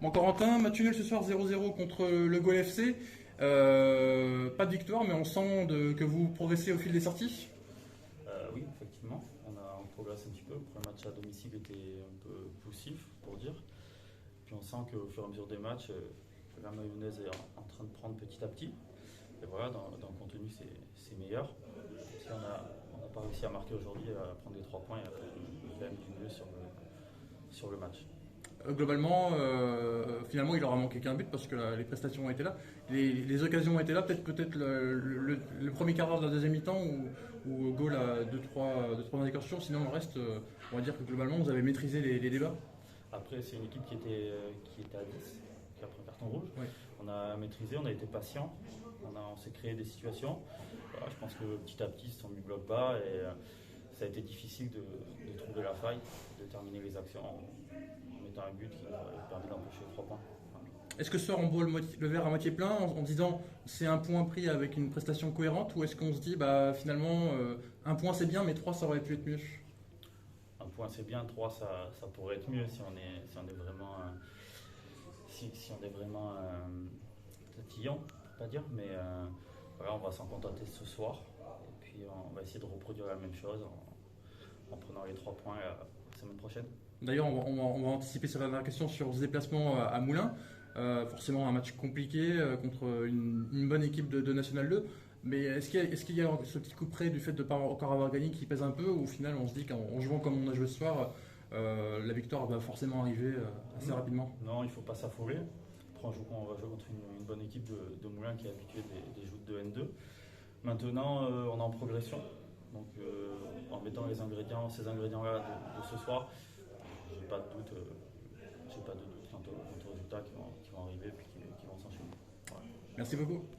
Bon, Corentin, match nul ce soir 0-0 contre le Gol FC. Pas de victoire, mais on sent que vous progressez au fil des sorties. Oui, effectivement, on progresse un petit peu. Le premier match à domicile était un peu poussif, pour dire. Puis on sent qu'au fur et à mesure des matchs, la mayonnaise est en train de prendre petit à petit. Et voilà, dans le contenu, c'est meilleur. Si on n'a pas réussi à marquer aujourd'hui, à prendre les 3 points et à faire quand même du mieux sur le match. Globalement, finalement, il aura manqué qu'un but parce que les prestations ont été là. Les occasions ont été là. Peut-être le premier quart d'heure de la deuxième mi-temps où Gaulle a deux trois incursions. Sinon, le reste, on va dire que globalement, vous avez maîtrisé les débats. Après, c'est une équipe qui était à 10, qui a pris un carton rouge. Oui. On a maîtrisé, on a été patient, on s'est créé des situations. Voilà, je pense que petit à petit, ils se sont mis bloc bas et ça a été difficile de trouver la faille, de terminer les actions en mettant un but qui a permis d'empêcher les 3 points. Voilà. Est-ce que ce soir on voit le verre à moitié plein en disant c'est un point pris avec une prestation cohérente, ou est-ce qu'on se dit bah finalement un point c'est bien mais trois ça aurait pu être mieux? Un point c'est bien, 3 ça pourrait être mieux si on est vraiment, si on est vraiment tatillon, pour pas dire, mais voilà, on va s'en contenter ce soir et puis on va essayer de reproduire la même chose en prenant les 3 points la semaine prochaine. D'ailleurs, on va anticiper sur la dernière question sur ce déplacement à Moulins. Forcément, un match compliqué contre une bonne équipe de National 2. Mais est-ce qu'il y a ce petit coup près du fait de ne pas encore avoir gagné qui pèse un peu, ou au final, on se dit qu'en jouant comme on a joué ce soir, la victoire va forcément arriver assez rapidement? Non, il ne faut pas s'affoler. Après, on va jouer contre une bonne équipe de Moulins qui est habituée des joutes de N2. Maintenant, on est en progression. Donc, en mettant ces ingrédients-là de ce soir, j'ai pas de doute, quant aux résultats qui vont arriver et qui vont s'enchaîner. Voilà. Merci beaucoup.